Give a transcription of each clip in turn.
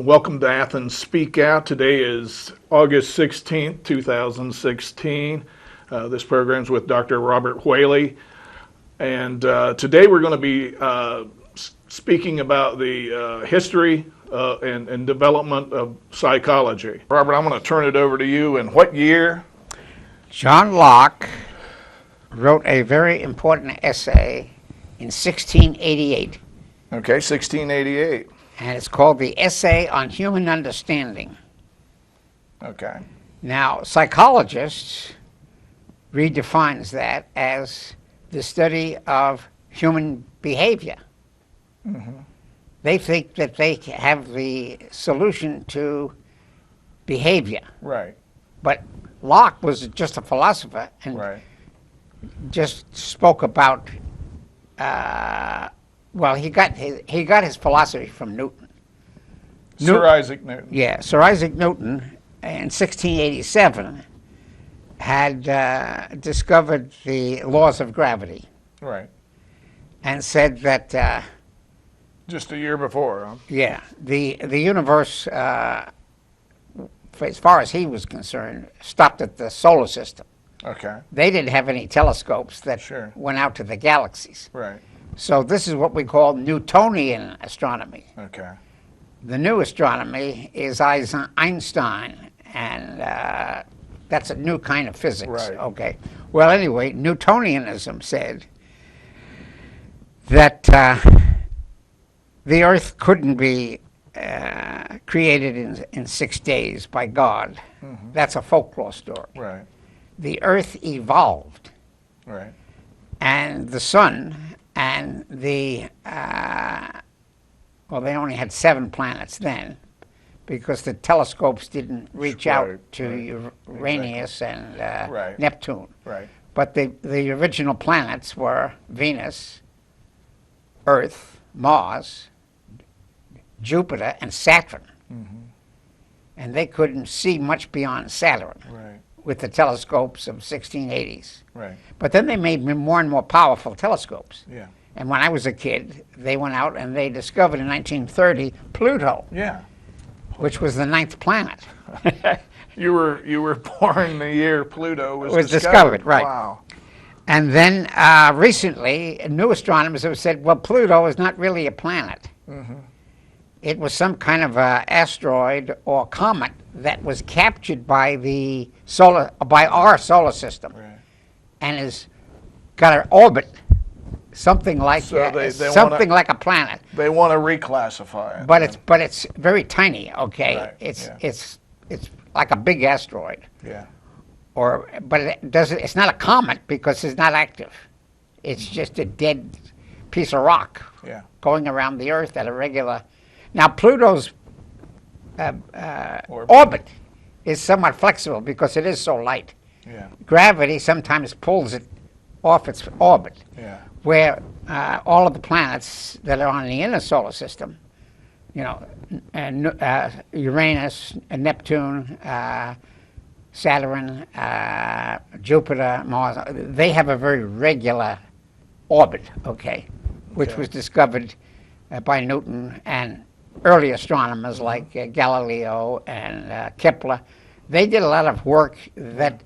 and welcome to Athens Speakout. Today is August 16th, 2016. This program's with Dr. Robert Whaley, and today we're going to be speaking about the history and development of psychology. Robert, I'm going to turn it over to you. In what year? John Locke wrote a very important essay in 1688. Okay, 1688. And it's called The Essay on Human Understanding. Okay. Now, psychologists redefines that as the study of human behavior. Mm-hmm. They think that they have the solution to behavior. Right. But Locke was just a philosopher and Right. just spoke about he got his philosophy from Newton. Sir Isaac Newton. Yeah, Sir Isaac Newton in 1687 had discovered the laws of gravity Right. and said that Just a year before, huh? the universe, as far as he was concerned, stopped at the solar system. Okay. They didn't have any telescopes that Sure. went out to the galaxies. Right. So this is what we call Newtonian astronomy. Okay. The new astronomy is Einstein, and that's a new kind of physics. Right. Okay. Well, anyway, Newtonianism said that the Earth couldn't be created in 6 days by God. Mm-hmm. That's a folklore story. Right. The Earth evolved, Right. and the sun and the they only had 7 planets then, because the telescopes didn't reach out to Uranus and Neptune. Right. But the original planets were Venus, Earth, Mars, Jupiter, and Saturn. Mm-hmm. And they couldn't see much beyond Saturn Right. with the telescopes of 1680s. Right. But then they made more and more powerful telescopes. Yeah. And when I was a kid, they went out and they discovered in 1930 Pluto, Yeah. which was the 9th planet. You were born the year Pluto was discovered, right. Wow. And then recently, new astronomers have said, well, Pluto is not really a planet. Mm-hmm. It was some kind of asteroid or comet that was captured by our solar system, Right. and has got an orbit, something like So they like a planet. They want to reclassify it. But it's very tiny. Okay, Right, it's like a big asteroid. Yeah. But it's not a comet because it's not active. It's just a dead piece of rock Yeah. going around the Earth at a regular. Now Pluto's orbit is somewhat flexible because it is so light. Yeah. Gravity sometimes pulls it off its orbit, Yeah. where all of the planets that are on the inner solar system, Uranus, Neptune, Saturn, Jupiter, Mars, they have a very regular orbit, which was discovered by Newton and early astronomers like Galileo and Kepler. They did a lot of work that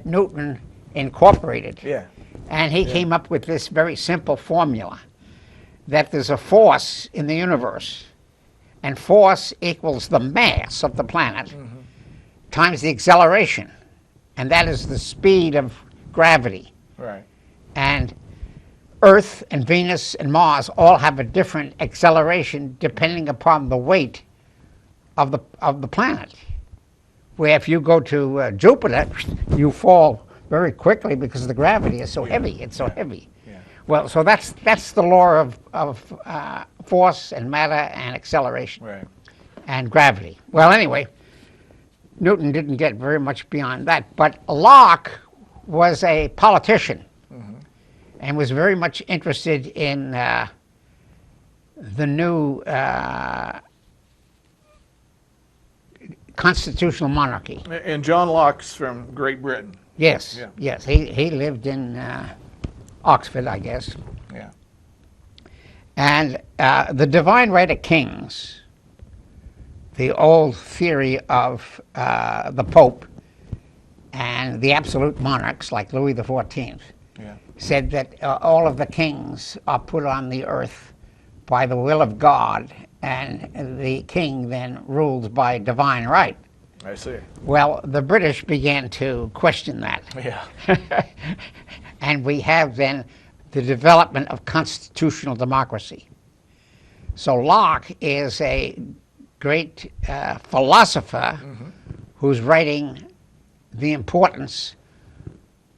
Newton incorporated. Yeah. And he came up with this very simple formula that there's a force in the universe, and force equals the mass of the planet times the acceleration, and that is the speed of gravity. Right. And Earth and Venus and Mars all have a different acceleration depending upon the weight of the planet. Where if you go to Jupiter, you fall very quickly because the gravity is so heavy. It's so heavy. Yeah. Well, so that's the law of force and matter and acceleration Right. and gravity. Well, anyway, Newton didn't get very much beyond that, but Locke was a politician and was very much interested in the new constitutional monarchy. And John Locke's from Great Britain. Yes, Yeah. yes. He lived in Oxford, I guess. Yeah. And the divine right of kings the old theory of the Pope and the absolute monarchs like Louis XIV Yeah. said that all of the kings are put on the earth by the will of God, and the king then rules by divine right. I see. Well, the British began to question that. Yeah. And we have then the development of constitutional democracy. So Locke is a great philosopher who's writing the importance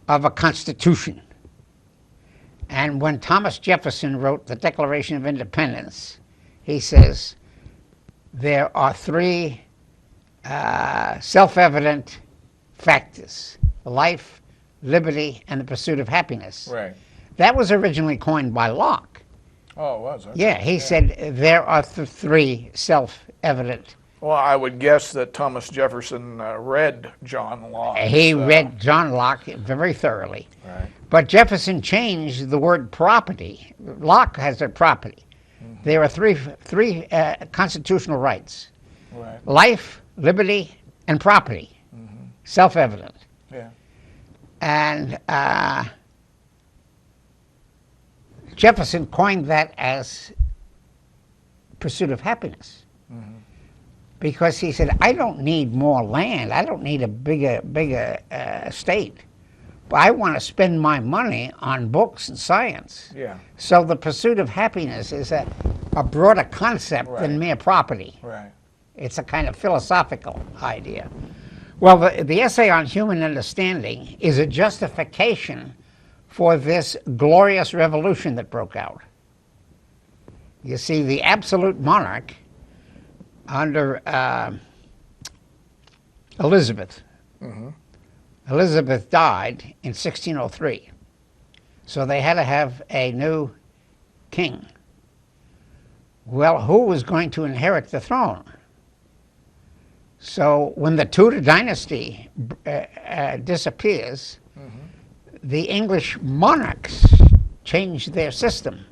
of a constitution. And when Thomas Jefferson wrote the Declaration of Independence, he says there are three self-evident factors: life, liberty, and the pursuit of happiness. Right. That was originally coined by Locke. Oh, it was. Okay. Yeah, he said there are three self-evident. Well, I would guess that Thomas Jefferson read John Locke. He read John Locke very thoroughly. Right. But Jefferson changed the word property. Locke has a property. There are three constitutional rights: Right. life, liberty, and property. Self-evident. Yeah. And Jefferson coined that as pursuit of happiness. Because he said, I don't need more land. I don't need a bigger estate. But I want to spend my money on books and science. Yeah. So the pursuit of happiness is a broader concept than Right. mere property. Right. It's a kind of philosophical idea. Well, the essay on human understanding is a justification for this glorious revolution that broke out. You see, the absolute monarch under Elizabeth. Elizabeth died in 1603. So they had to have a new king. Well, who was going to inherit the throne? So when the Tudor dynasty disappears, the English monarchs changed their system.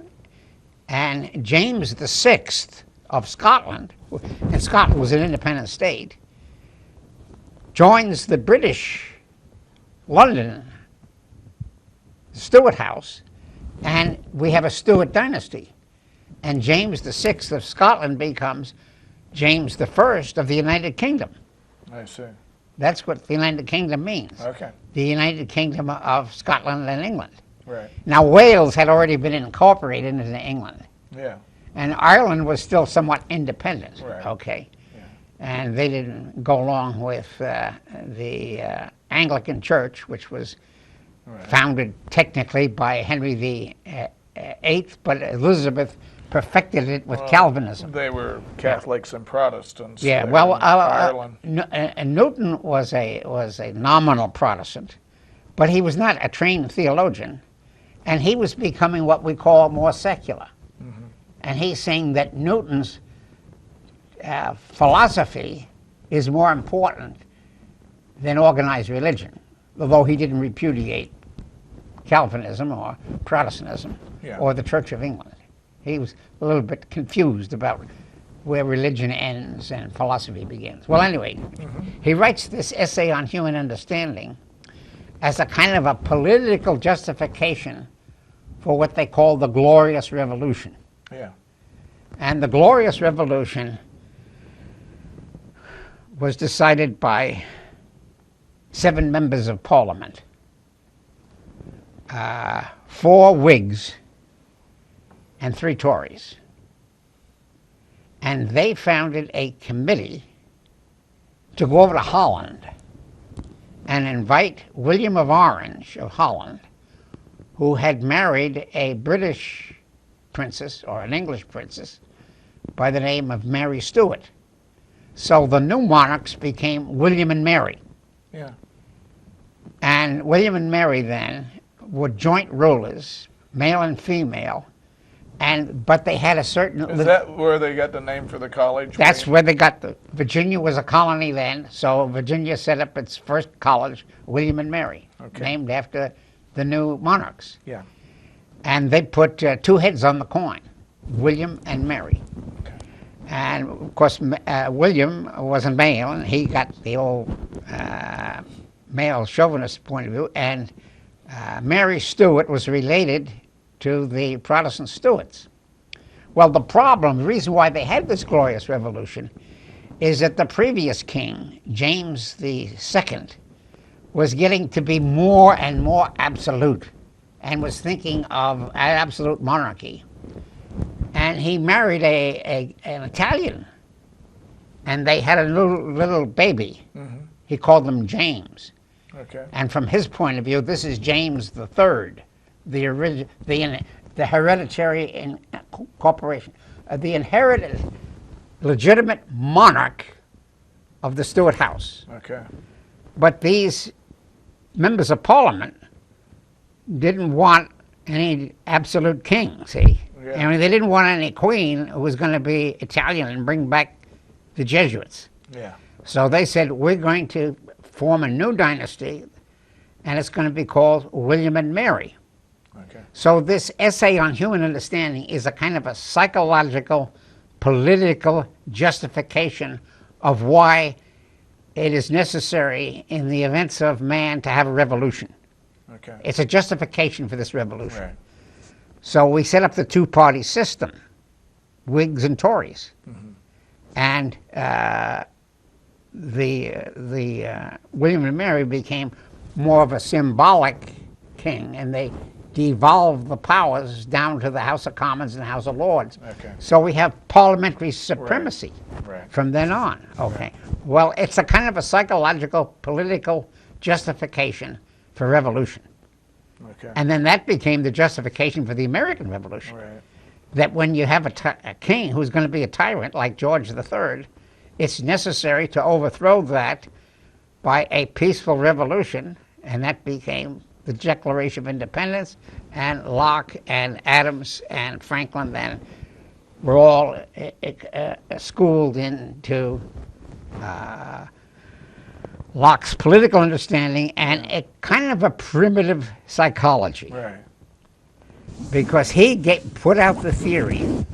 And James VI of Scotland, and Scotland was an independent state, joins the British London Stuart House, and we have a Stuart dynasty. And James VI of Scotland becomes James I of the United Kingdom. I see. That's what the United Kingdom means. Okay. The United Kingdom of Scotland and England. Right. Now, Wales had already been incorporated into England, Yeah. and Ireland was still somewhat independent. Right. Okay. Yeah. And they didn't go along with the Anglican Church, which was Right. founded technically by Henry VIII, but Elizabeth perfected it with Calvinism. They were Catholics and Protestants. Yeah, there well, in Ireland. Newton was a nominal Protestant, but he was not a trained theologian, and he was becoming what we call more secular. And he's saying that Newton's philosophy is more important than organized religion, although he didn't repudiate Calvinism or Protestantism Yeah. or the Church of England. He was a little bit confused about where religion ends and philosophy begins. Well, anyway, he writes this essay on human understanding as a kind of a political justification for what they call the Glorious Revolution. Yeah. And the Glorious Revolution was decided by 7 members of Parliament, 4 Whigs and 3 Tories. And they founded a committee to go over to Holland and invite William of Orange of Holland, who had married a British princess or an English princess by the name of Mary Stuart. So the new monarchs became William and Mary. Yeah. And William and Mary then were joint rulers, male and female, but they had a certain... Is that where they got the name for the college? That's where they got Virginia was a colony then, so Virginia set up its first college, William and Mary, Okay. named after the new monarchs. Yeah. And they put 2 heads on the coin, William and Mary. Okay. And of course, William was a male, and he got the old male chauvinist point of view. And Mary Stuart was related to the Protestant Stuarts. Well, the reason why they had this glorious revolution, is that the previous king, James the Second, was getting to be more and more absolute, and was thinking of an absolute monarchy. And he married an Italian, and they had a little baby. Mm-hmm. He called them James. Okay. And from his point of view, this is James the Third, the hereditary incorporation, the inherited legitimate monarch of the Stuart house. Okay. But these members of Parliament didn't want any absolute king, see? Yeah. I mean, they didn't want any queen who was going to be Italian and bring back the Jesuits. Yeah. So they said, we're going to form a new dynasty, and it's going to be called William and Mary. Okay. So this essay on human understanding is a kind of a psychological, political justification of why it is necessary in the events of man to have a revolution. Okay. It's a justification for this revolution. Right. So we set up the two-party system, Whigs and Tories. Mm-hmm. And the William and Mary became more of a symbolic king, and they devolved the powers down to the House of Commons and House of Lords. Okay. So we have parliamentary supremacy Right. from then on. Okay. Well, it's a kind of a psychological, political justification for revolution. Okay. And then that became the justification for the American Revolution. Right. That when you have a king who's going to be a tyrant like George III, it's necessary to overthrow that by a peaceful revolution, and that became the Declaration of Independence, and Locke and Adams and Franklin then were all schooled into Locke's political understanding and a kind of a primitive psychology. Right. Because he put out the theory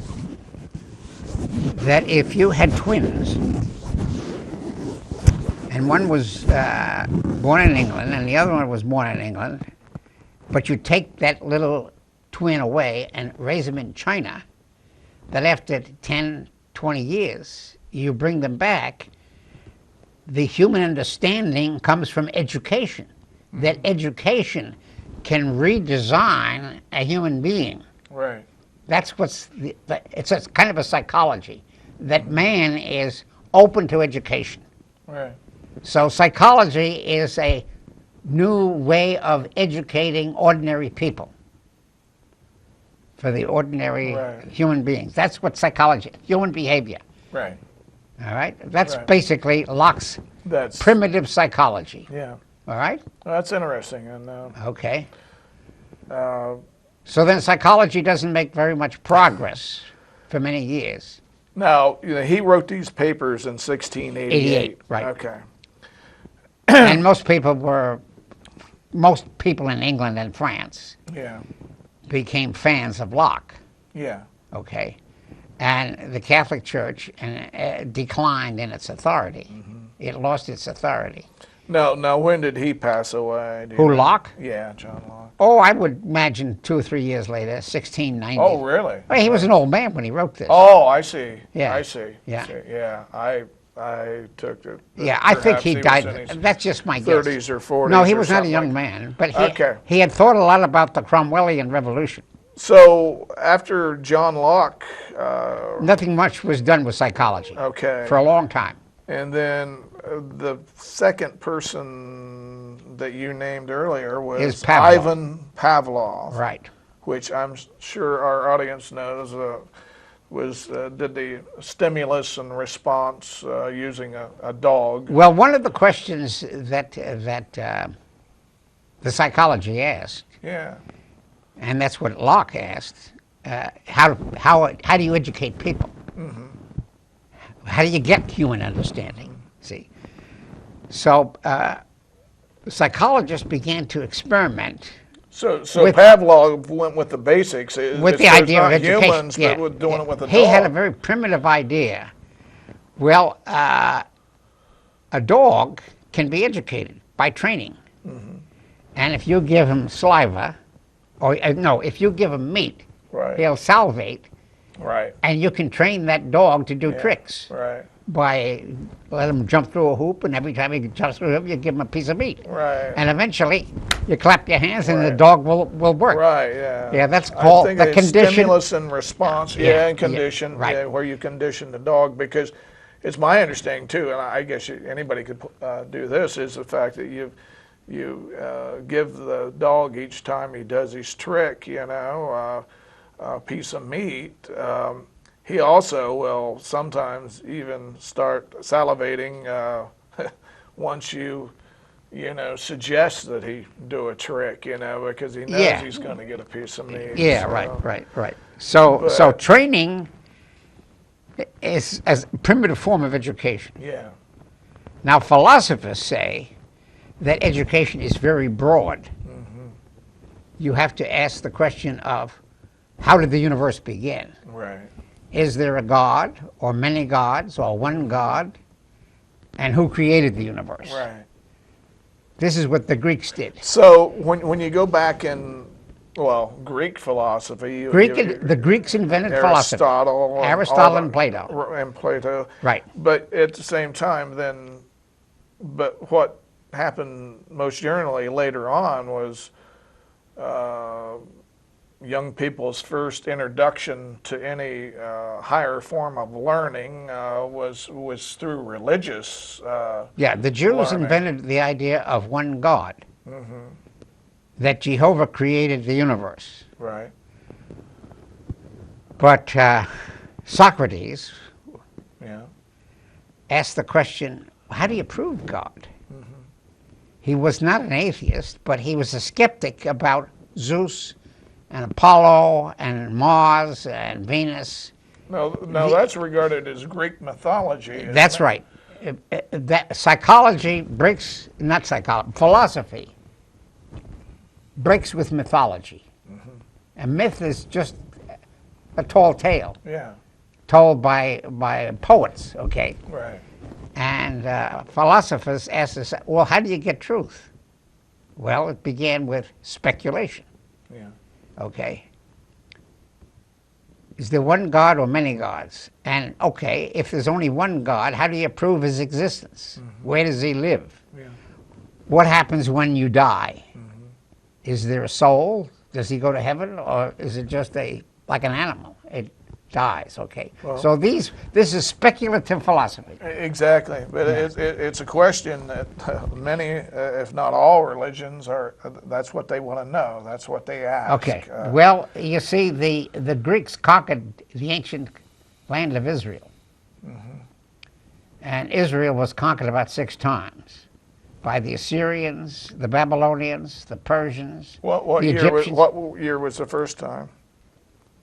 that if you had twins, and one was born in England and the other one was born in England, but you take that little twin away and raise them in China, that after 10, 20 years, you bring them back, the human understanding comes from education. Mm-hmm. That education can redesign a human being. Right. That's it's a kind of a psychology, that man is open to education. Right. So psychology is a new way of educating ordinary people, for the ordinary human beings. That's what psychology, human behavior. Right. All right? That's basically Locke's primitive psychology. Yeah. All right? Well, that's interesting. And okay. So then psychology doesn't make very much progress for many years. Now, he wrote these papers in 1688. 88, right. Okay. And most people in England and France became fans of Locke. Yeah. Okay. And the Catholic Church declined in its authority. Mm-hmm. It lost its authority. Now, when did he pass away? Who, Locke? Yeah, John Locke. Oh, I would imagine 2 or 3 years later, 1690. Oh, really? Well, he was an old man when he wrote this. Oh, I see. Yeah. I see. Yeah. Yeah. I took it. Yeah, I think he died. That's just my guess. 30s or 40s. No, he was not a young man, but Okay. he had thought a lot about the Cromwellian Revolution. So after John Locke, nothing much was done with psychology. Okay. For a long time. And then the second person that you named earlier was Ivan Pavlov. Right. Which I'm sure our audience knows did the stimulus and response using a dog. Well, one of the questions that the psychology asked, and that's what Locke asked, how do you educate people? Mm-hmm. How do you get human understanding? See, so psychologists began to experiment So with- Pavlov went with the basics. with It's the idea not of education. humans, but with doing it with a He dog. had a very primitive idea. Well, a dog can be educated by training. And if you give him saliva, or no, if you give him meat, Right. he'll salivate, Right. and you can train that dog to do Yeah, tricks Right. by let him jump through a hoop, and every time he jumps through a hoop, you give him a piece of meat. Right. And eventually, you clap your hands, and the Right. dog will work. Right. Yeah. Yeah, that's I called think the it's condition. stimulus and response. Yeah, Yeah, and yeah, condition. right. Yeah, where you condition the dog, because it's my understanding too, and I guess anybody could do this, is the fact that you give the dog each time he does his trick, a piece of meat. He also will sometimes even start salivating once you suggest that he do a trick, because he knows Yeah. he's going to get a piece of meat. Yeah, so. right. So But- training is a primitive form of education. Yeah. Now, philosophers say that education is very broad. You have to ask the question of, how did the universe begin? Right. Is there a God, or many gods, or one God? And who created the universe? Right. This is what the Greeks did. So when you go back in, Greek philosophy, The Greeks invented philosophy. Aristotle and Plato. And Plato. Right. But at the same time, but what happened most generally later on was young people's first introduction to any higher form of learning was through religious. Yeah, the Jews learning. invented the idea of one God, that Jehovah created the universe. Right. But Socrates Yeah. asked the question, how do you prove God? He was not an atheist, but he was a skeptic about Zeus and Apollo and Mars and Venus. No, that's regarded as Greek mythology. isn't That's it? right. That psychology breaks, not psychology, philosophy breaks with mythology. A myth is just a tall tale Yeah. told by poets, okay? Right. And philosophers ask us, well, how do you get truth? Well, it began with speculation, Yeah. okay? Is there one God or many gods? And, okay, if there's only one God, how do you prove his existence? Where does he live? Yeah. What happens when you die? Is there a soul? Does he go to heaven? Or is it just like an animal? It dies, okay? Well- So this is speculative philosophy. Exactly, but it's a question that many, if not all, religions are. That's what they want to know. That's what they ask. Okay. Well, you see, the Greeks conquered the ancient land of Israel. And Israel was conquered about 6 times by the Assyrians, the Babylonians, the Persians, What the year? Egyptians. What year was the first time?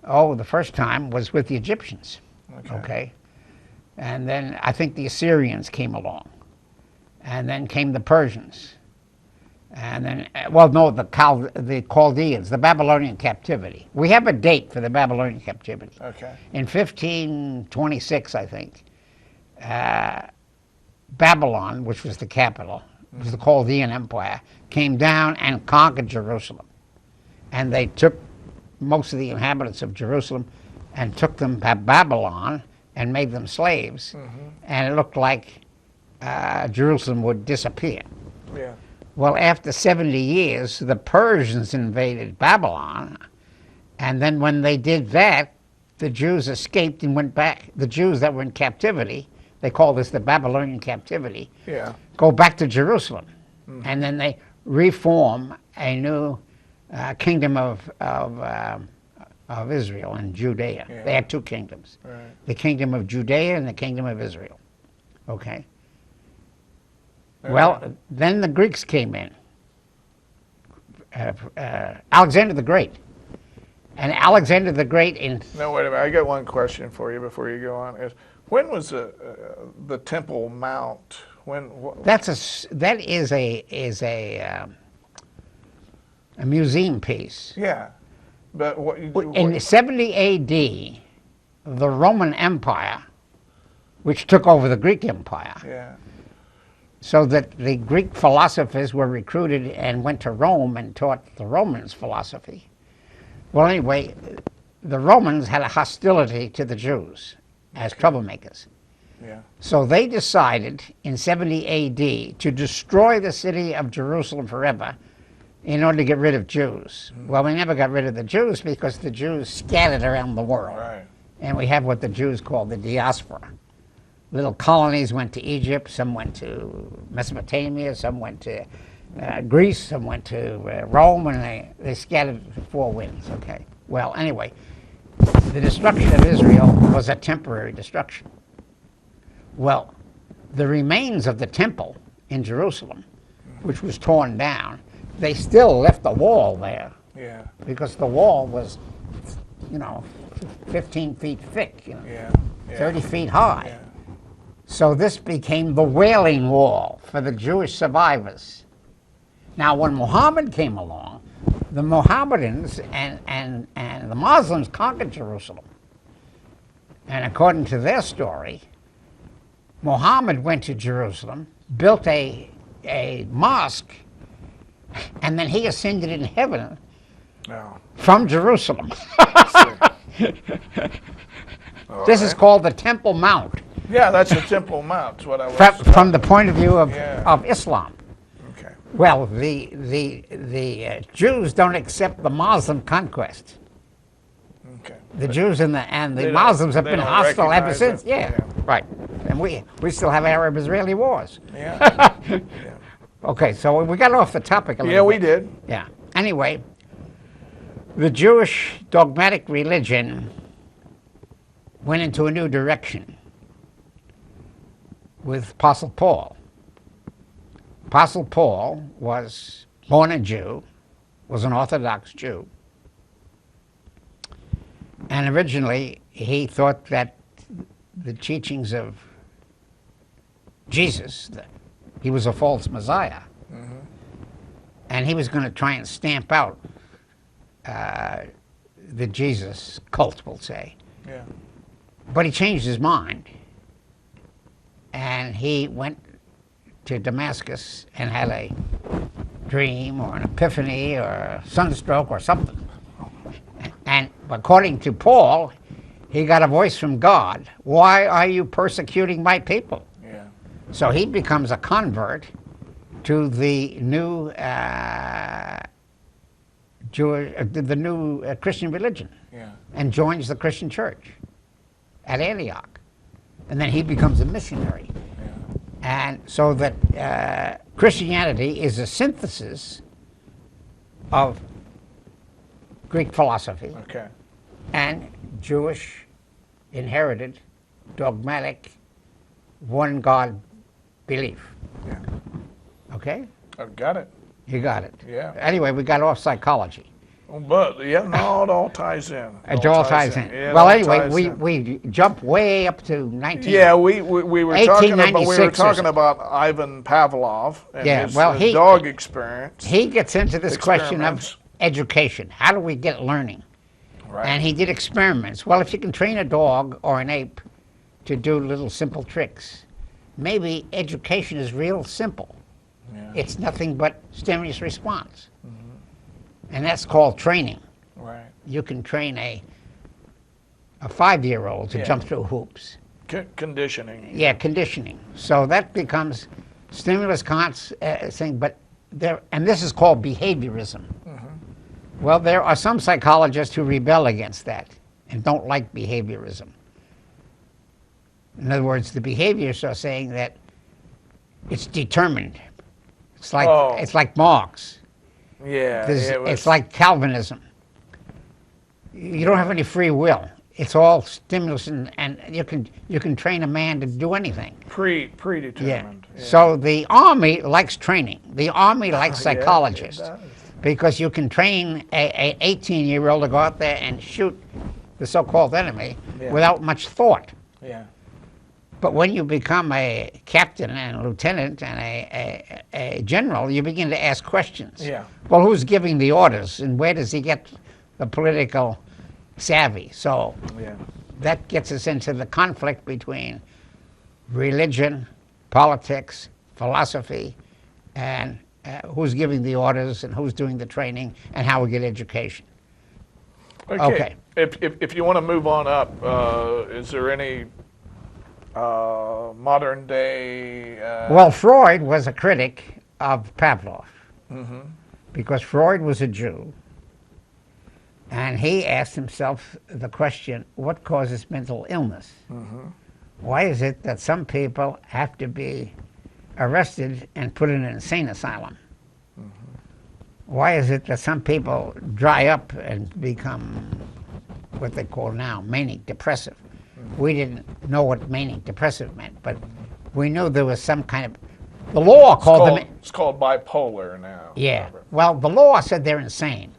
Oh, the first time was with the Egyptians. Okay. Okay. And then I think the Assyrians came along. And then came the Persians. And then, the Chaldeans, the Babylonian captivity. We have a date for the Babylonian captivity. Okay. In 1526, I think, Babylon, which was the capital, was the Chaldean Empire, came down and conquered Jerusalem. And they took most of the inhabitants of Jerusalem and took them to Babylon and made them slaves. And it looked like Jerusalem would disappear. Yeah. Well, after 70 years, the Persians invaded Babylon, and then when they did that, the Jews escaped and went back. The Jews that were in captivity, they call this the Babylonian captivity, Yeah. go back to Jerusalem. And then they reform a new kingdom of Israel and Judea. Yeah. They had 2 kingdoms, Right. the kingdom of Judea and the kingdom of Israel. Okay. Well, then the Greeks came in. Alexander the Great. And Alexander the Great in No, wait a minute. I got one question for you before you go on. When was the Temple Mount? When? that is a a museum piece. Yeah. But In 70 AD, the Roman Empire, which took over the Greek Empire, yeah. so that the Greek philosophers were recruited and went to Rome and taught the Romans philosophy. Well, anyway, the Romans had a hostility to the Jews as troublemakers. Yeah. So they decided in 70 AD to destroy the city of Jerusalem forever in order to get rid of Jews. Well, we never got rid of the Jews because the Jews scattered around the world. Right. And we have what the Jews call the diaspora. Little colonies went to Egypt, some went to Mesopotamia, some went to Greece, some went to Rome, and they scattered to four winds, okay? Well, anyway, the destruction of Israel was a temporary destruction. Well, the remains of the temple in Jerusalem, which was torn down, they still left the wall there. Yeah. Because the wall was, 15 feet thick, Yeah. 30 feet high. Yeah. So this became the Wailing Wall for the Jewish survivors. Now, when Muhammad came along, the Mohammedans and the Muslims conquered Jerusalem. And according to their story, Muhammad went to Jerusalem, built a mosque, and then he ascended in heaven from Jerusalem. This is called the Temple Mount. Yeah, that's the Temple Mount. That's what I was From the point of view of Islam. Okay. Well, the Jews don't accept the Muslim conquest. Okay. The Jews and the don't- Muslims have they been don't hostile ever recognize since. it. Yeah, Yeah. right. And we still have Arab-Israeli wars. Yeah. Yeah. Okay, so we got off the topic a little Yeah, bit. we did. Yeah. Anyway, the Jewish dogmatic religion went into a new direction with Apostle Paul. Apostle Paul was born a Jew, was an Orthodox Jew. And originally, he thought that the teachings of Jesus, that he was a false Messiah. Mm-hmm. And he was going to try and stamp out the Jesus cult, we'll say. Yeah. But he changed his mind. And he went to Damascus and had a dream or an epiphany or a sunstroke or something. And according to Paul, he got a voice from God. Why are you persecuting my people? Yeah. So he becomes a convert to the new Christian religion, Yeah. and joins the Christian church at Antioch. And then he becomes a missionary. Yeah. And so that Christianity is a synthesis of Greek philosophy Okay. and Jewish inherited dogmatic one God belief. Yeah. Okay? I've got it. You got it. Yeah. Anyway, we got off psychology. Oh, but yeah, no, it all ties in. It all ties in. Yeah, it Well, all anyway, ties in. we jump way up to 19. Yeah, we were talking about 1896 Ivan Pavlov and Yeah, his, well, his dog experience. He gets into this question of Experiments. education. How do we get learning? Right. And he did experiments. Well, if you can train a dog or an ape to do little simple tricks, maybe education is real simple. Yeah. It's nothing but stimulus response. And that's called training. Right. You can train a 5-year-old to Yeah. jump through hoops. Conditioning. Yeah, conditioning. So that becomes stimulus thing, but and this is called behaviorism. Well, there are some psychologists who rebel against that and don't like behaviorism. In other words, the behaviorists are saying that it's determined. It's like Marx. Yeah. It's like Calvinism. You don't have any free will. It's all stimulus, and you can train a man to do anything. Predetermined. Yeah. So the army likes training. The army likes Yeah, it psychologists does. because you can train a 18-year-old to go out there and shoot the so-called enemy Yeah. without much thought. Yeah. But when you become a captain and a lieutenant and a general, you begin to ask questions. Yeah. Well, who's giving the orders, and where does he get the political savvy? So Yeah. that gets us into the conflict between religion, politics, philosophy, and who's giving the orders and who's doing the training and how we get education. Okay. If you want to move on up, is there any modern day? Well, Freud was a critic of Pavlov because Freud was a Jew, and he asked himself the question, what causes mental illness? Why is it that some people have to be arrested and put in an insane asylum? Why is it that some people dry up and become what they call now manic depressive? We didn't know what manic depressive meant, but we knew there was some kind of, the law called them. It's called bipolar now. Yeah. Well, the law said they're insane.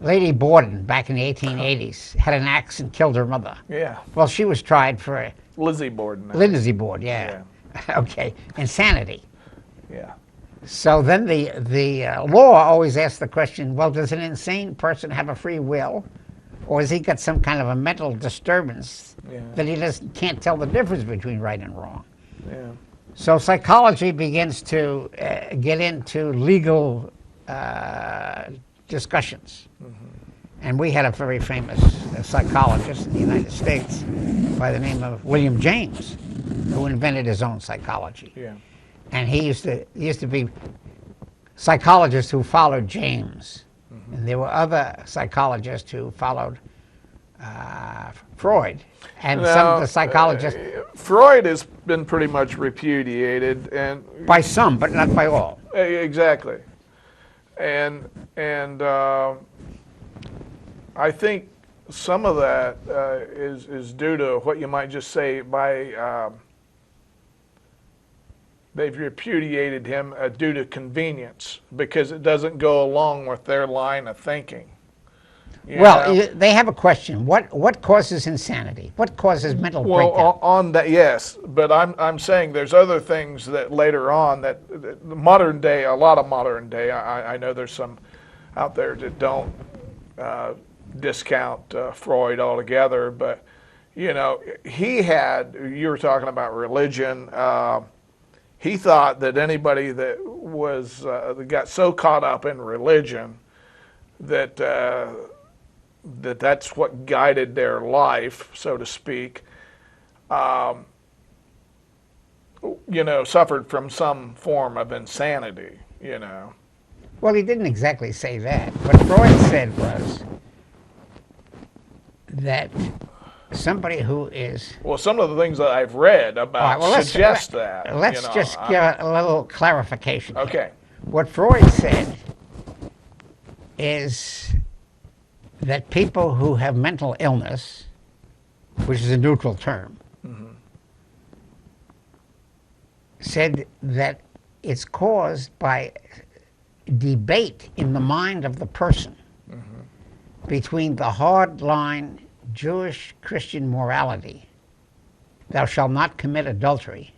Lady Borden, back in the 1880s, had an axe and killed her mother. Yeah. Well, she was tried for Lizzie Borden. Lindsay Borden, yeah. Okay, insanity. Yeah. So then the law always asks the question, well, does an insane person have a free will? Or has he got some kind of a mental disturbance that he can't tell the difference between right and wrong? Yeah. So psychology begins to get into legal discussions. And we had a very famous psychologist in the United States by the name of William James, who invented his own psychology. Yeah. And he used to be psychologists who followed James. And there were other psychologists who followed Freud. And some of the psychologists... Freud has been pretty much repudiated, and by some, but not by all. Exactly. And I think some of that is due to what you might just say by they've repudiated him due to convenience, because it doesn't go along with their line of thinking. Well, they have a question. What causes insanity? What causes mental breakdown? Well, on that, yes, but I'm saying there's other things that later on that modern day, a lot of modern day, I know there's some out there that don't discount Freud altogether, but you know, you were talking about religion. He thought that anybody that was that got so caught up in religion that that's what guided their life, so to speak, you know, suffered from some form of insanity, you know. Well, he didn't exactly say that. What Freud said was that somebody who is... Well, some of the things that I've read about suggest that. Let's just give a little clarification. Okay. Here. What Freud said is that people who have mental illness, which is a neutral term, said that it's caused by debate in the mind of the person between the hard-line Jewish Christian morality, thou shalt not commit adultery,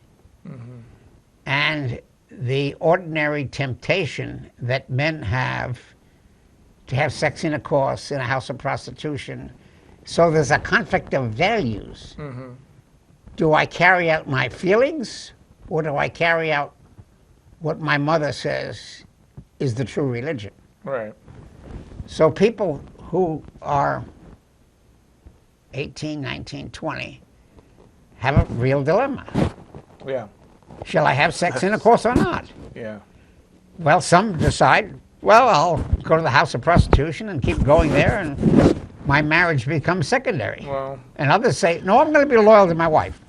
and the ordinary temptation that men have to have sex intercourse in a house of prostitution. So there's a conflict of values. Do I carry out my feelings, or do I carry out what my mother says is the true religion? Right. So people who are 18, 19, 20 have a real dilemma. Yeah. Shall I have sex intercourse or not? Yeah. Well, some decide, well, I'll go to the house of prostitution and keep going there, and my marriage becomes secondary. Well, and others say, no, I'm going to be loyal to my wife.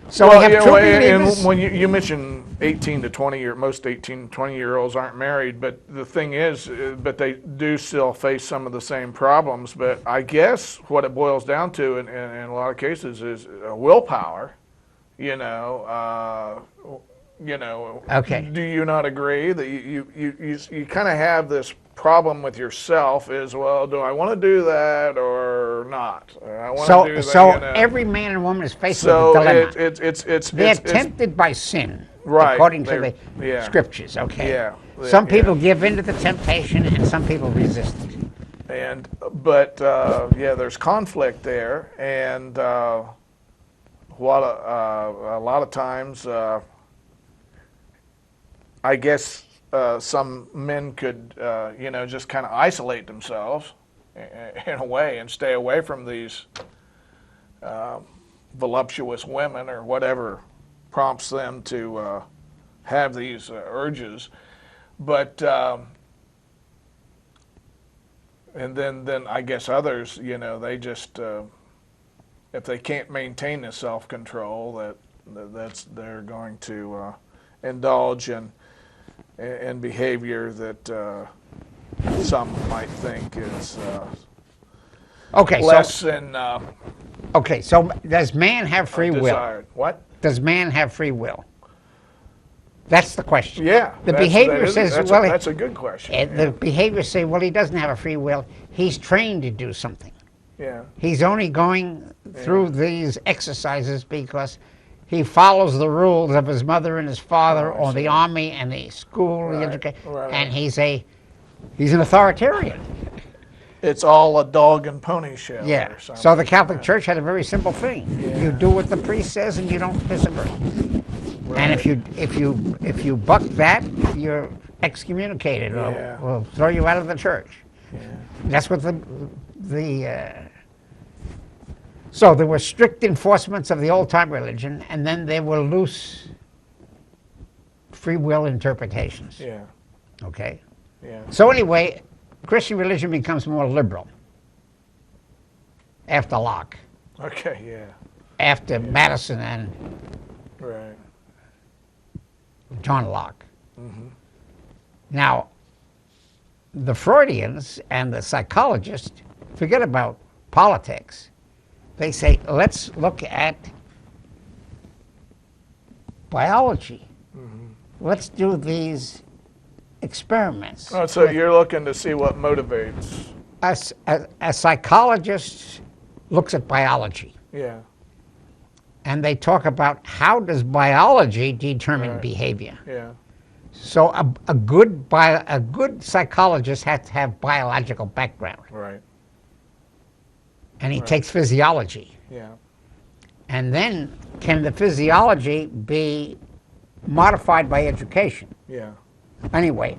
So we have two believers. And when you mentioned 18 to 20 most 18 to 20-year-olds aren't married, but the thing is, but they do still face some of the same problems. But I guess what it boils down to in a lot of cases is willpower. You know, You know, Okay. do you not agree that you kind of have this problem with yourself? Is, well, do I want to do that or not? I want to do that. So every man and woman is faced with a So dilemma. They're it's tempted by sin, right. according to the Yeah. scriptures. Okay. Yeah. Some people Yeah. give in to the temptation, and some people resist it. But yeah, there's conflict there, and what a lot of times, I guess some men could, just kind of isolate themselves in a way and stay away from these voluptuous women or whatever prompts them to have these urges. But and then I guess others, they just if they can't maintain the self-control, they're going to indulge in behavior that some might think is Okay. less So than okay. So does man have free will? desired. What? Does man have free will? That's the question. Yeah. The behavior says, well, that's a good question. the behavior say, well, he doesn't have a free will. He's trained to do something. Yeah. He's only going through these exercises because he follows the rules of his mother and his father, or the army and the school, the education, and he's an authoritarian. It's all a dog and pony show. Yeah. Or something. So the Catholic Church had a very simple thing: you do what the priest says, and you don't disagree. And if you buck that, you're excommunicated, or we'll throw you out of the church. Yeah. That's what so there were strict enforcements of the old-time religion, and then there were loose free will interpretations. Yeah. Okay? Yeah. So anyway, Christian religion becomes more liberal after Locke, Okay. Yeah. after Madison and Right. John Locke. Now, the Freudians and the psychologists forget about politics. They say, let's look at biology. Let's do these experiments. Oh, so you're looking to see what motivates. A psychologist looks at biology, Yeah. and they talk about how does biology determine behavior. Yeah. So a good psychologist has to have biological background, Right. and he takes physiology. Yeah. And then can the physiology be modified by education? Yeah. Anyway,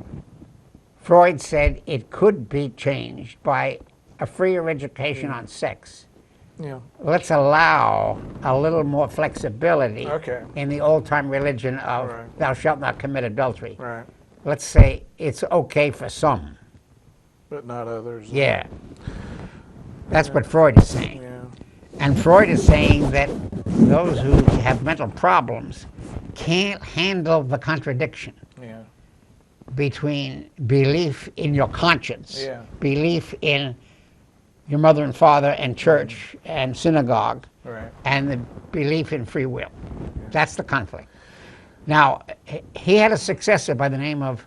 Freud said it could be changed by a freer education on sex. Yeah. Let's allow a little more flexibility in the old-time religion of thou shalt not commit adultery. Right. Let's say it's okay for some. But not others. Yeah. That's what Freud is saying. Yeah. And Freud is saying that those who have mental problems can't handle the contradiction Yeah. between belief in your conscience, Yeah. belief in your mother and father and church and synagogue, Right. and the belief in free will. That's the conflict. Now, he had a successor by the name of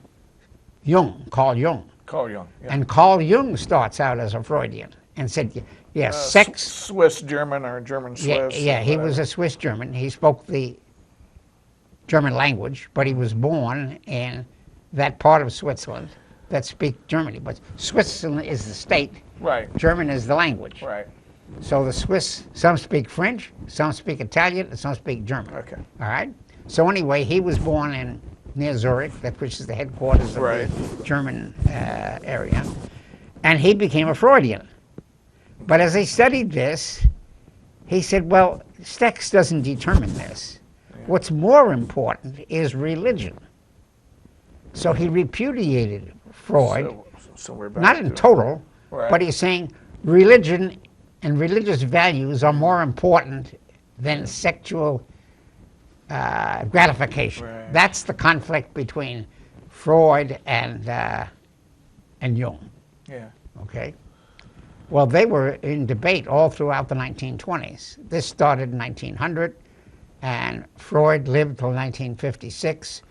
Jung, Carl Jung. Carl Jung. Yeah. And Carl Jung starts out as a Freudian and said, yes, sex. Swiss German or German Swiss. Yeah, he was a Swiss German. He spoke the German language, but he was born in that part of Switzerland that speak Germany. But Switzerland is the state. Right. German is the language. Right. So the Swiss, some speak French, some speak Italian, and some speak German. Okay. All right? So anyway, he was born near Zurich, which is the headquarters of the German area, and he became a Freudian. But as he studied this, he said, well, sex doesn't determine this. What's more important is religion. So he repudiated Freud, So we're back not in to- total, Right. but he's saying religion and religious values are more important than sexual gratification. Right. That's the conflict between Freud and Jung. Yeah. Okay. Well, they were in debate all throughout the 1920s. This started in 1900. And Freud lived till 1956.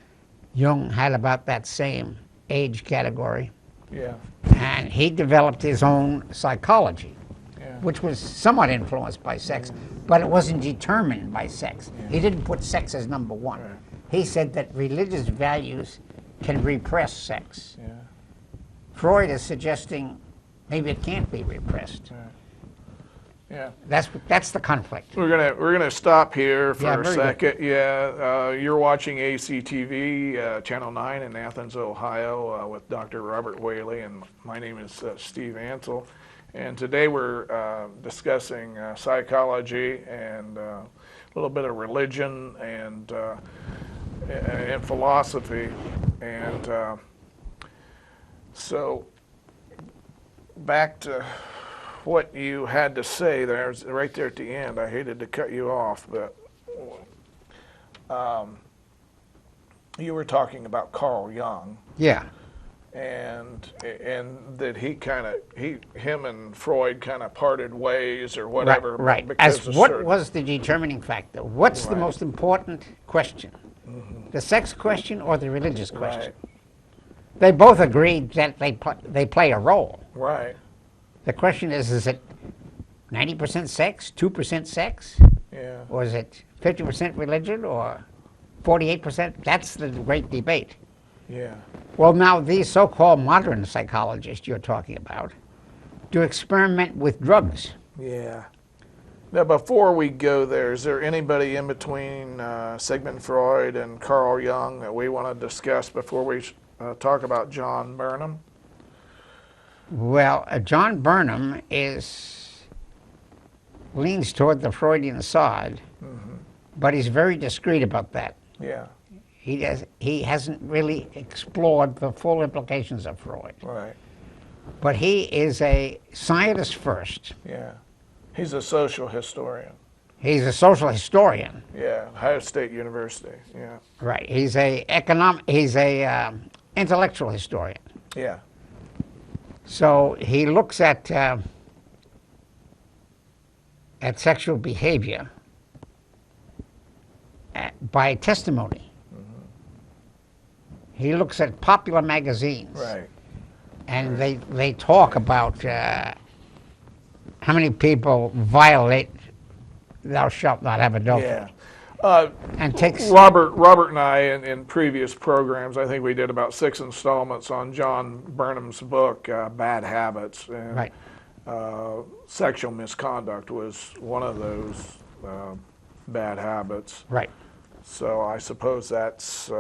Jung had about that same age category. Yeah. And he developed his own psychology, Yeah. which was somewhat influenced by sex, but it wasn't determined by sex. He didn't put sex as number one. Right. He said that religious values can repress sex. Yeah. Freud is suggesting maybe it can't be repressed. Yeah. That's the conflict. We're gonna stop here for Yeah, a very second. Yeah, you're watching ACTV, Channel 9 in Athens, Ohio, with Dr. Robert Whaley, and my name is Steve Antle. And today we're discussing psychology and a little bit of religion and philosophy. And so back to what you had to say there, right there at the end. I hated to cut you off, but you were talking about Carl Jung, Yeah. and that him and Freud kind of parted ways or whatever. Right. because As of what certain- was the determining factor? What's the Right. most important question? The sex question or the religious question? Right. They both agreed that they play a role. Right. The question is it 90% sex, 2% sex? Yeah. Or is it 50% religion or 48%? That's the great debate. Yeah. Well, now these so-called modern psychologists you're talking about do experiment with drugs. Yeah. Now, before we go there, is there anybody in between Sigmund Freud and Carl Jung that we want to discuss before we talk about John Burnham? Well, John Burnham leans toward the Freudian side, but he's very discreet about that. Yeah. He hasn't really explored the full implications of Freud. Right. But he is a scientist first. Yeah. He's a social historian. He's a social historian. Yeah. Ohio State University. Yeah. Right. He's a intellectual historian. Yeah. So he looks at sexual behavior by testimony. He looks at popular magazines. Right. And they talk about how many people violate "Thou shalt not have adultery." Yeah. And takes Robert and I, in previous programs, I think we did about 6 installments on John Burnham's book, Bad Habits. And, right. Sexual misconduct was one of those bad habits. Right. So I suppose that's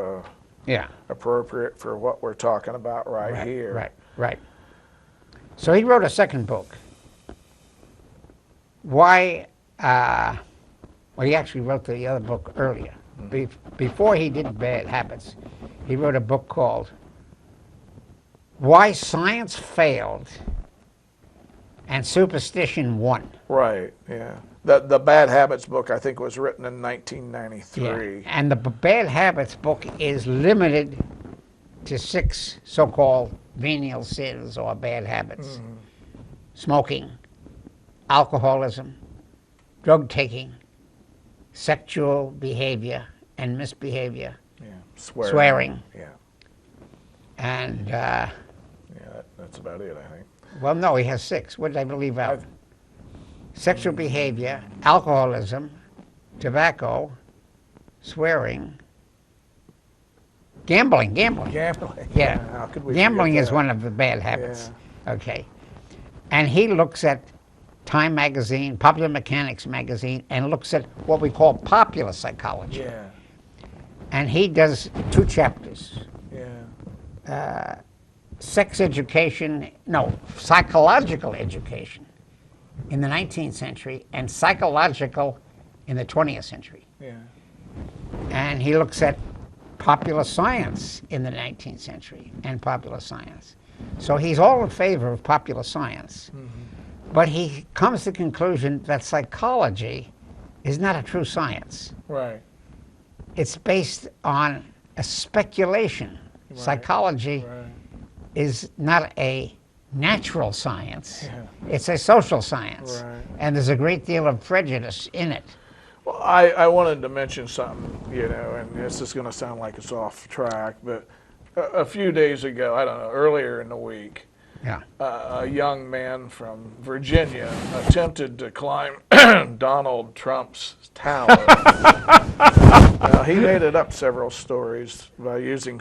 Yeah. appropriate for what we're talking about right here. Right. So he wrote a second book. Why? Well, he actually wrote the other book earlier. Before he did Bad Habits, he wrote a book called "Why Science Failed and Superstition Won." Right, yeah. The Bad Habits book, I think, was written in 1993. Yeah. And the Bad Habits book is limited to 6 so-called venial sins or bad habits. Smoking, alcoholism, drug taking, sexual behavior and misbehavior, Yeah. swearing. Yeah. And, Yeah, that's about it, I think. well, no, he has 6. What did I leave out? Sexual behavior, alcoholism, tobacco, swearing, gambling. Gambling. Yeah. How could we Gambling forget is that? one of the bad habits. Okay. And he looks at Time magazine, Popular Mechanics magazine, and looks at what we call popular psychology. Yeah. And he does 2 chapters. Yeah. Psychological education in the 19th century and psychological in the 20th century. Yeah. And he looks at popular science in the 19th century and popular science. So he's all in favor of popular science. But he comes to the conclusion that psychology is not a true science. Right. It's based on a speculation. Right. Psychology Right. is not a natural science. Yeah. It's a social science. Right. And there's a great deal of prejudice in it. Well, I wanted to mention something, you know, and this is going to sound like it's off track, but a few days ago, I don't know, earlier in the week, Yeah. a young man from Virginia attempted to climb Donald Trump's tower. He made it up several stories by using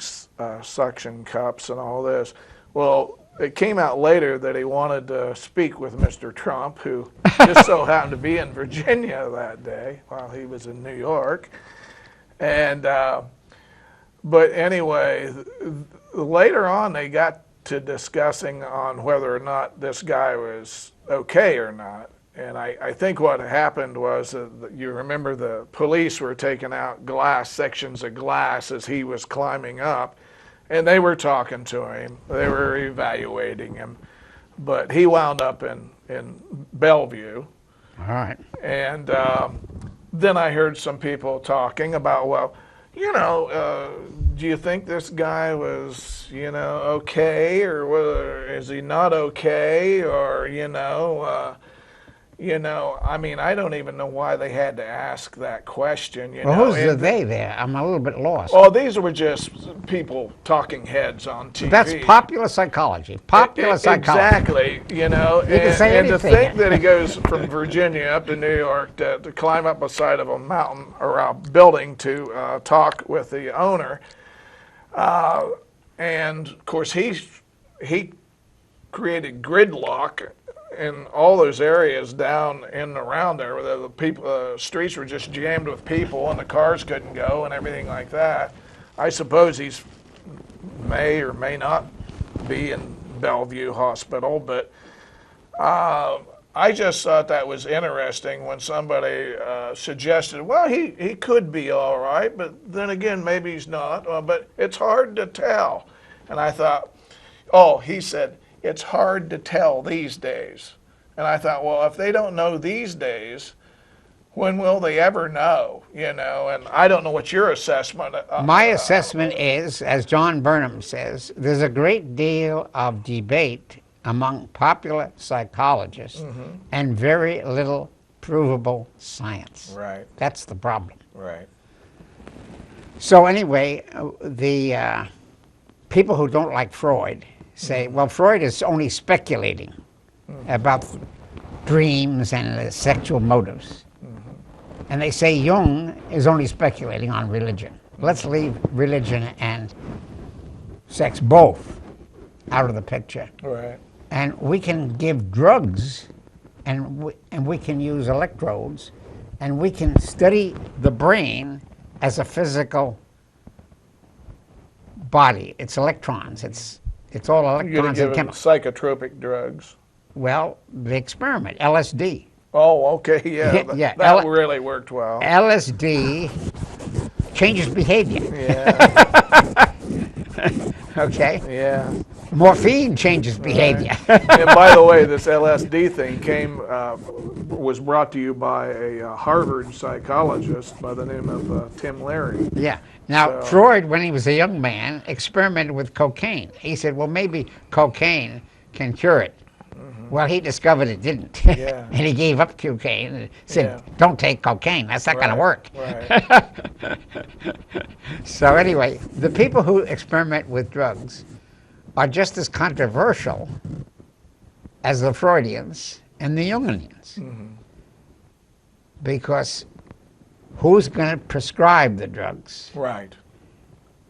suction cups and all this. Well, it came out later that he wanted to speak with Mr. Trump, who just so happened to be in Virginia that day while he was in New York. And but anyway, later on they got to discussing on whether or not this guy was okay or not. And I think what happened was you remember the police were taking out sections of glass as he was climbing up, and they were talking to him. They were evaluating him. But he wound up in Bellevue. All right. And then I heard some people talking about, well, you know, do you think this guy was, you know, okay, or whether is he not okay, or I mean, I don't even know why they had to ask that question. Well, who's the they there? I'm a little bit lost. Oh, these were just people, talking heads on TV. That's popular psychology. Popular psychology. Exactly, you know. You can say and to anything. think that he goes from Virginia up to New York to climb up a side of a mountain or a building to talk with the owner. And of course, he created gridlock in all those areas down in and around there, where the people, streets were just jammed with people, and the cars couldn't go, and everything like that. I suppose he's may or may not be in Bellevue Hospital, but I just thought that was interesting when somebody suggested, well, he could be all right, but then again, maybe he's not. But it's hard to tell. And I thought, oh, he said, it's hard to tell these days. And I thought, well, if they don't know these days, when will they ever know? You know, and I don't know what your assessment. My assessment is, as John Burnham says, there's a great deal of debate among popular psychologists and very little provable science. Right. That's the problem. Right. So anyway, the people who don't like Freud say, well, Freud is only speculating about dreams and sexual motives. And they say Jung is only speculating on religion. Let's leave religion and sex both out of the picture. Right. And we can give drugs, and we can use electrodes, and we can study the brain as a physical body. It's electrons. It's all You're going electrons to and give him chemicals. psychotropic drugs. Well, the experiment, LSD. Oh, okay, yeah. Yeah, That really worked well. LSD changes behavior. Yeah. Okay? Yeah. Morphine changes behavior. And by the way, this LSD thing was brought to you by a Harvard psychologist by the name of Tim Larry. Yeah. Now, So- Freud, when he was a young man, experimented with cocaine. He said, well, maybe cocaine can cure it. Well, he discovered it didn't. Yeah. And he gave up cocaine and said, Yeah. don't take cocaine. That's not going to work. Right. So anyway, the people who experiment with drugs are just as controversial as the Freudians and the Jungians. Because who's going to prescribe the drugs? Right.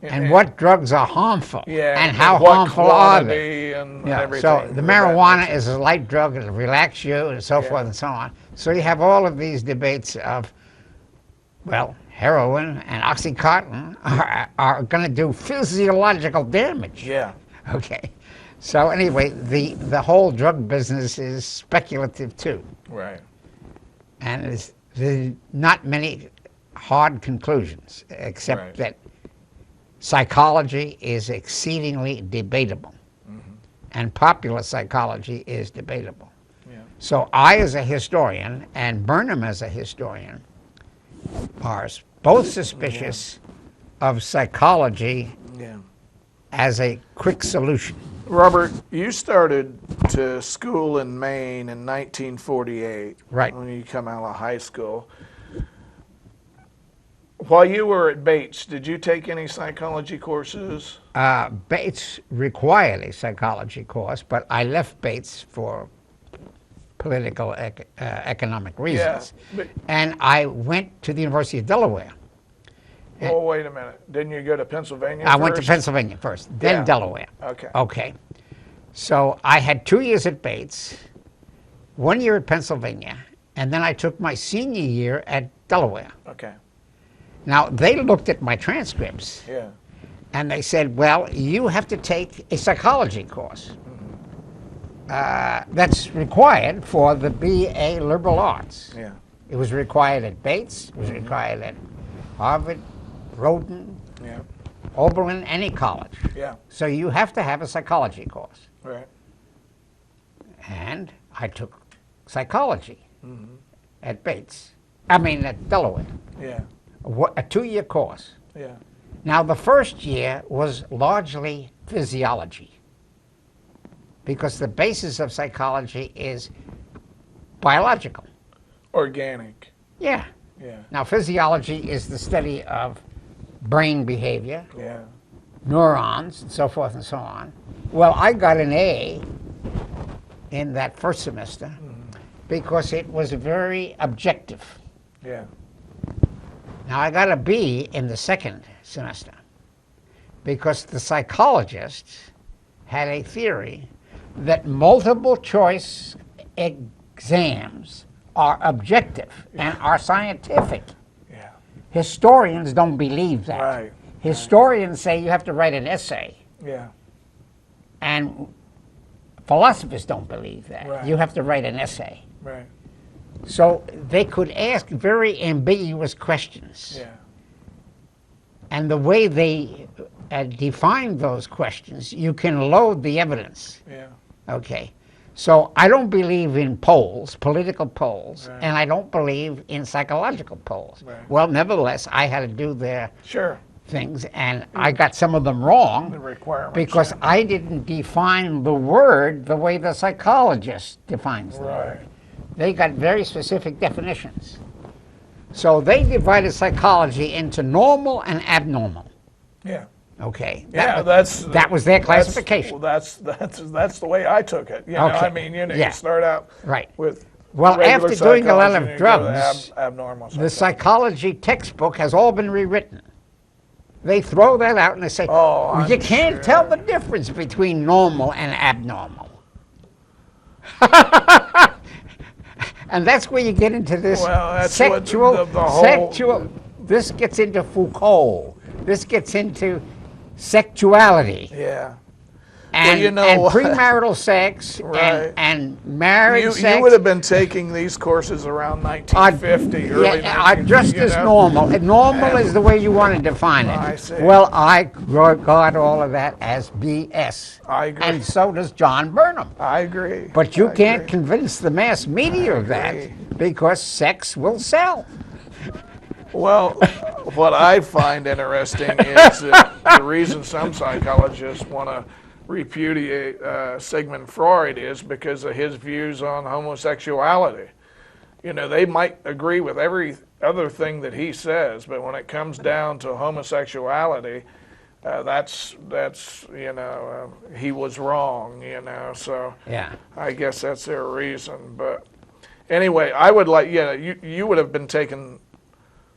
And what drugs are harmful? Yeah. And how what harmful are they? quantity and Yeah, everything. so the of that marijuana nature. is a light drug, it'll relax you and so forth and so on. So you have all of these debates of, well, heroin and Oxycontin are going to do physiological damage. Yeah. Okay. So anyway, the whole drug business is speculative too. Right. And there's not many hard conclusions, except Right. that psychology is exceedingly debatable. And popular psychology is debatable. Yeah. So I, as a historian, and Burnham as a historian, are both suspicious of psychology Yeah. as a quick solution. Robert, you started to school in Maine in 1948. Right. When you come out of high school. While you were at Bates, did you take any psychology courses? Bates required a psychology course, but I left Bates for political economic reasons. but- And I went to the University of Delaware. Oh, wait a minute. Didn't you go to Pennsylvania I went to first? Pennsylvania first, then Yeah. Delaware. Okay. Okay. So I had 2 years at Bates, 1 year at Pennsylvania, and then I took my senior year at Delaware. Okay. Now, they looked at my transcripts Yeah. and they said, well, you have to take a psychology course. That's required for the BA Liberal Arts. Yeah. It was required at Bates, it was required at Harvard, Rhoden, Yeah. Oberlin, any college. Yeah. So you have to have a psychology course. Right. And I took psychology at Bates. At Delaware. Yeah. A 2-year course. Yeah. Now, the first year was largely physiology because the basis of psychology is biological. Organic. Yeah. Yeah. Now, physiology is the study of brain behavior, Yeah. neurons, and so forth and so on. Well, I got an A in that first semester because it was very objective. Yeah. Now, I got a B in the second semester because the psychologists had a theory that multiple choice exams are objective and are scientific. Yeah. Historians don't believe that. Right. Historians say you have to write an essay, Yeah. and philosophers don't believe that. Right. You have to write an essay. Right. So they could ask very ambiguous questions. Yeah. And the way they define those questions, you can load the evidence. Yeah. Okay. So I don't believe in polls, political polls, Right. and I don't believe in psychological polls. Right. Well, nevertheless, I had to do their Sure. things, and I got some of them wrong The requirements. because yeah. I didn't define the word the way the psychologist defines the word. Right. They got very specific definitions. So they divided psychology into normal and abnormal. Yeah. Okay. Yeah, that was their classification. That's the way I took it. You know, Okay. I mean, you Yeah. start out Right. with Well, regular after doing a lot psychology of and you go to drugs, abnormal the psychology. psychology textbook has all been rewritten. They throw that out and they say, Oh, I'm you can't sure. tell the difference between normal and abnormal. And that's where you get into this Well, that's what sexual, the whole- sexual, this gets into Foucault. This gets into sexuality. Yeah. And, you know and what? premarital sex Right. and married sex. You would have been taking these courses around 1950, early just as normal. Normal is the way you want to define it. I see. Well, I regard all of that as BS. I agree. And so does John Burnham. I agree. But you I can't agree. convince the mass media of agree. that because sex will sell. Well, what I find interesting is that the reason some psychologists want to repudiate Sigmund Freud is because of his views on homosexuality. You know, they might agree with every other thing that he says, but when it comes down to homosexuality, that's he was wrong. You know, so Yeah. I guess that's their reason. But anyway, I would like you would have been taking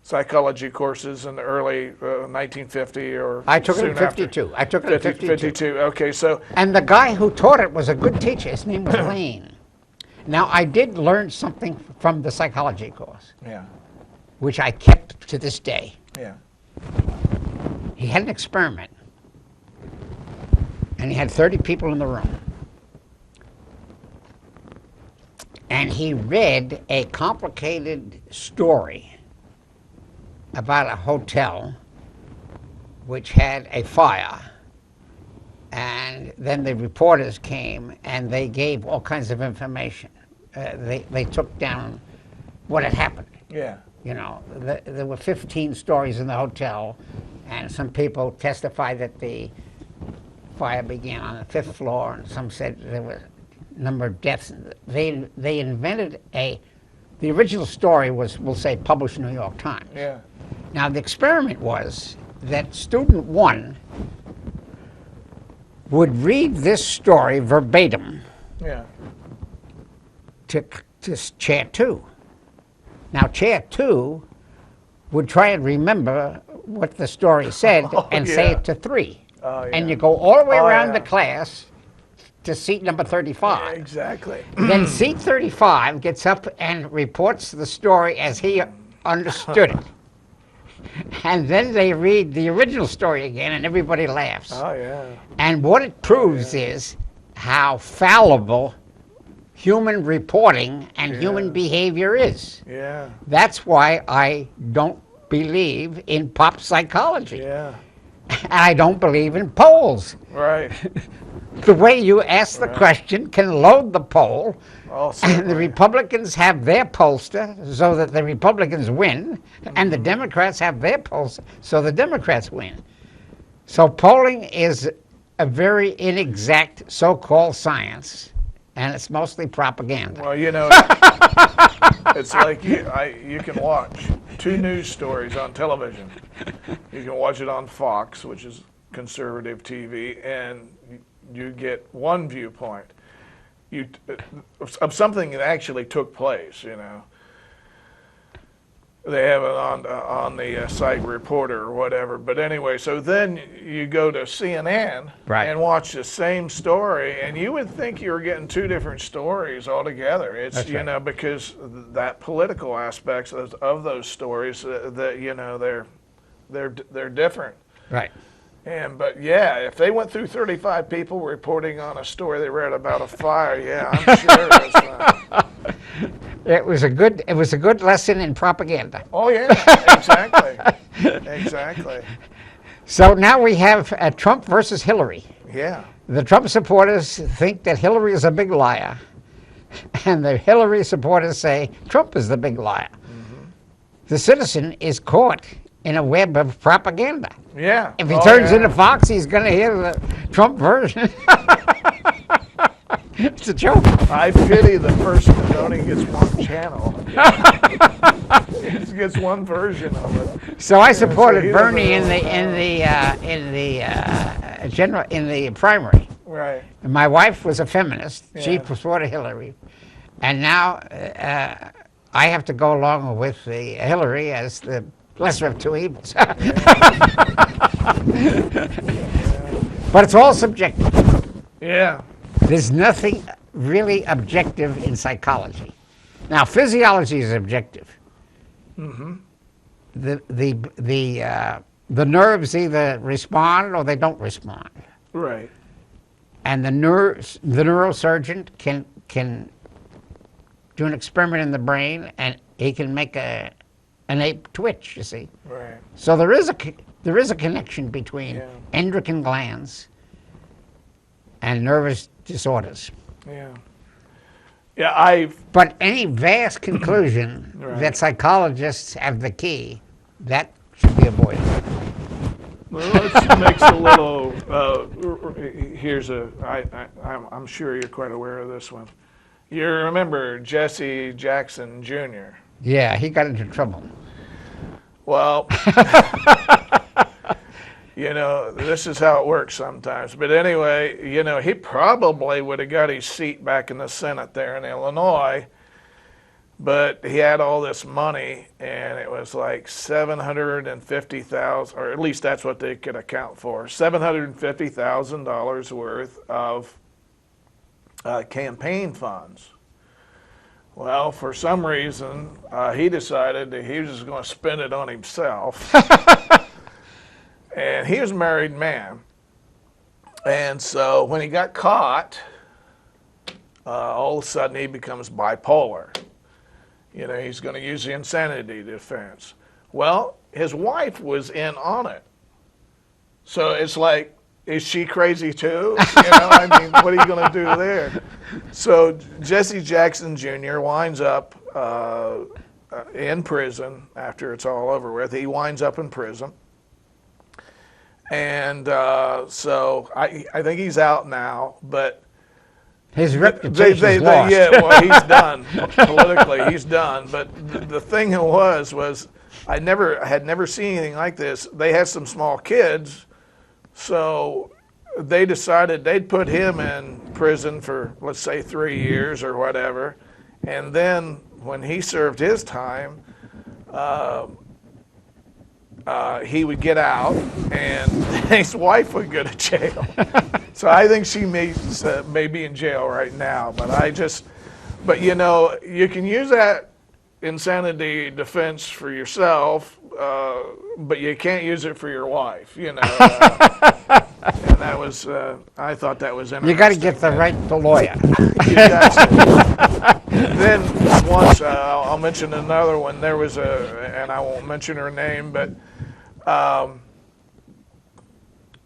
psychology courses in the early 1950 or I took it soon in after. 52. I took it in 52. 52. Okay, so And the guy who taught it was a good teacher. His name was Lane. Now, I did learn something from the psychology course, yeah, which I kept to this day. yeah, He had an experiment, and he had 30 people in the room. And he read a complicated story about a hotel which had a fire. And then the reporters came and they gave all kinds of information. They took down what had happened. yeah, You know, there were 15 stories in the hotel, and some people testified that the fire began on the 5th floor, and some said there were a number of deaths. They invented the original story was, we'll say, published in the New York Times. yeah, Now, the experiment was that student one would read this story verbatim Yeah. to chair two. Now, chair two would try and remember what the story said and say yeah. it to three. Oh, yeah. And you go all the way around yeah. the class to seat number 35. Exactly. Then seat 35 gets up and reports the story as he understood it. And then they read the original story again, and everybody laughs. Oh, yeah. And what it proves is how fallible human reporting and human behavior is. Yeah. That's why I don't believe in pop psychology. Yeah. And I don't believe in polls. Right. The way you ask the question can load the poll, Oh, and the certainly. Republicans have their pollster so that the Republicans win, and the Democrats have their pollster so the Democrats win. So polling is a very inexact so-called science, and it's mostly propaganda. Well, it's like you can watch two news stories on television. You can watch it on Fox, which is conservative TV, and you get one viewpoint of something that actually took place. They have it on the site Reporter or whatever. But anyway, so then you go to CNN and watch the same story, and you would think you were getting two different stories altogether. It's That's because that political aspects of those stories that they're different. Right. But yeah, if they went through 35 people reporting on a story they read about a fire, yeah, I'm sure it's It was a good lesson in propaganda. Oh yeah, exactly, exactly. So now we have Trump versus Hillary. Yeah, The Trump supporters think that Hillary is a big liar, and the Hillary supporters say Trump is the big liar. The citizen is caught in a web of propaganda. yeah. If he turns into Fox, he's going to hear the Trump version. It's a joke. I pity the person that only gets one channel. He gets one version of it. So I supported he Bernie in doesn't the primary. Right. And my wife was a feminist. She Yeah. supported Hillary, and now I have to go along with the Hillary as the lesser of two evils. But it's all subjective. Yeah. There's nothing really objective in psychology. Now, physiology is objective. The nerves either respond or they don't respond. Right. And the neurosurgeon can do an experiment in the brain, and he can make an ape twitch. You see. Right. So there is a connection between endocrine glands and nervous disorders. Yeah. Yeah. But any vast conclusion that psychologists have the key, that should be avoided. Well, let's mix a little. I'm sure you're quite aware of this one. You remember Jesse Jackson Jr.? Yeah, he got into trouble. Well, this is how it works sometimes. But anyway, he probably would have got his seat back in the Senate there in Illinois, but he had all this money, and it was like $750,000, or at least that's what they could account for, $750,000 worth of campaign funds. Well, for some reason, he decided that he was just going to spend it on himself. And he was a married man. And so when he got caught, all of a sudden he becomes bipolar. He's going to use the insanity defense. Well, his wife was in on it. So it's like, is she crazy too? I mean, what are you going to do there? So Jesse Jackson Jr. winds up in prison after it's all over with. He winds up in prison. And so I think he's out now, but his reputation is lost. yeah, well, he's done. Politically, he's done. But the thing was I had never seen anything like this. They had some small kids, so they decided they'd put him in prison for, let's say, 3 years or whatever, and then when he served his time, he would get out, and his wife would go to jail. So I think she may be in jail right now. But you know, you can use that insanity defense for yourself, but you can't use it for your wife. You know, and that was I thought that was interesting. You got to get the right lawyer. You got to. Then once I'll mention another one. There was and I won't mention her name, but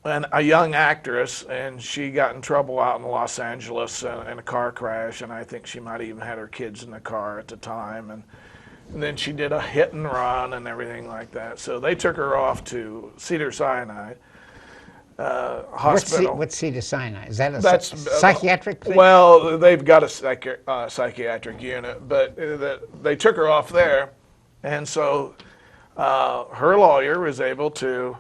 and a young actress, and she got in trouble out in Los Angeles in a car crash, and I think she might have even had her kids in the car at the time, and then she did a hit and run and everything like that. So they took her off to Cedars-Sinai hospital. What's Cedars-Sinai? Is that a psychiatric thing? Well, they've got a psychiatric unit, but they took her off there, and so her lawyer was able to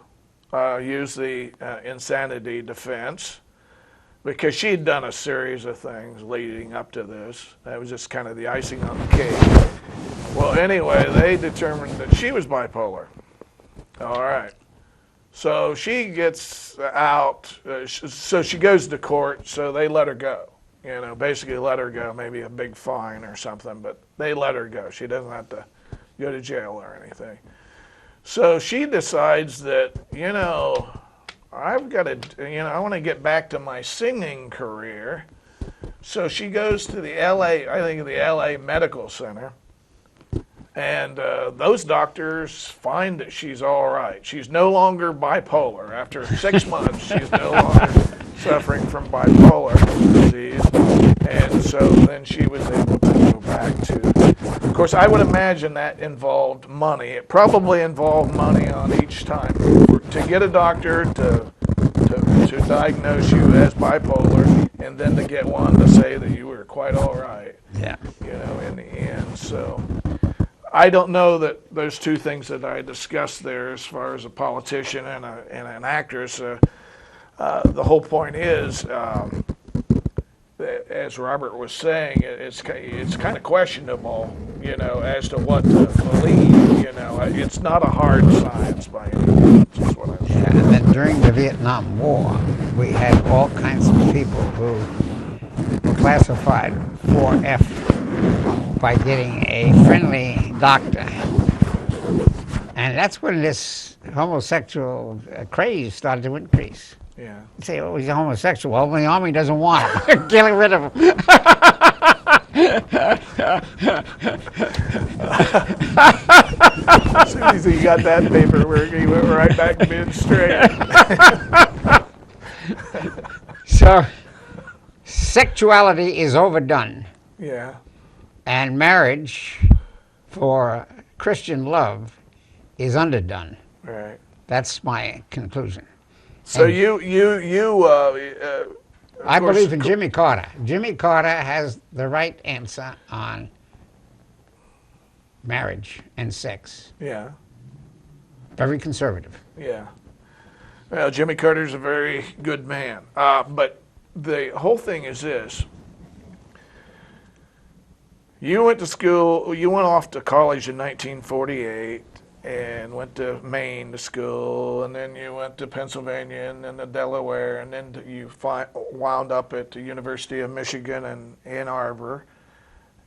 use the insanity defense because she'd done a series of things leading up to this. That was just kind of the icing on the cake. Well, anyway, they determined that she was bipolar. All right. So she gets out, so she goes to court, so they let her go. You know, basically let her go, maybe a big fine or something, but they let her go. She doesn't have to go to jail or anything. So she decides that, you know, I've got to, you know, I want to get back to my singing career. So she goes to the the LA Medical Center, and those doctors find that she's all right. She's no longer bipolar. After 6 months, she's no longer suffering from bipolar disease. And so then she was able to go back to, of course, I would imagine that involved money. It probably involved money on each time. To get a doctor to diagnose you as bipolar, and then to get one to say that you were quite all right. Yeah. You know, in the end. So I don't know that those two things that I discussed there, as far as a politician and an actress, the whole point is, as Robert was saying, it's kind of questionable, you know, as to what to believe. You know, it's not a hard science by any means. Is what I'm saying. And then during the Vietnam War, we had all kinds of people who were classified 4F by getting a friendly doctor. And that's when this homosexual craze started to increase. Yeah. You say, oh, he's a homosexual. Well, the army doesn't want him. Get rid of him. As soon as he got that paperwork, he went right back to being straight. So, sexuality is overdone. Yeah. And marriage for Christian love is underdone. Right. That's my conclusion. So And I believe in Jimmy Carter. Jimmy Carter has the right answer on marriage and sex. Yeah. Very conservative. Yeah. Well, Jimmy Carter's a very good man. But the whole thing is this. You went to school, you went off to college in 1948 and went to Maine to school, and then you went to Pennsylvania and then to Delaware, and then you wound up at the University of Michigan in Ann Arbor.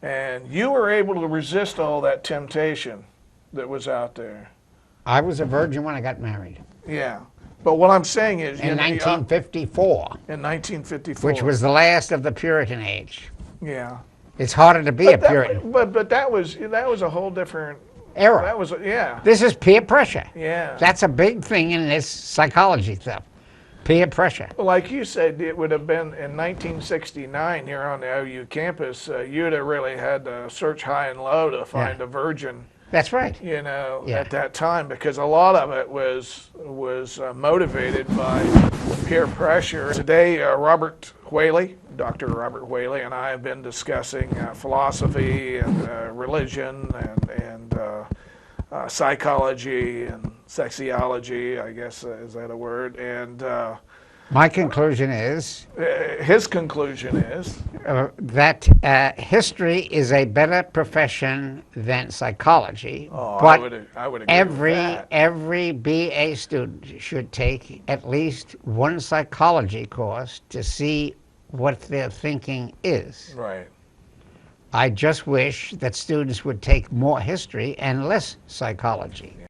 And you were able to resist all that temptation that was out there. I was a virgin when I got married. Yeah. But what I'm saying is... In 1954. In 1954. Which was the last of the Puritan age. Yeah. It's harder to be a Puritan. But that was a whole different... era. That was, yeah. This is peer pressure. Yeah. That's a big thing in this psychology stuff. Peer pressure. Like you said, it would have been in 1969 here on the OU campus, you'd have really had to search high and low to find a virgin. That's right. You know, at that time, because a lot of it was motivated by peer pressure. Today, Dr. Robert Whaley, and I have been discussing philosophy and religion and psychology and sexology, I guess, is that a word? And My conclusion is his conclusion is, that history is a better profession than psychology. oh, but I would agree with that. every BA student should take at least one psychology course to see what their thinking is. Right. I just wish that students would take more history and less psychology.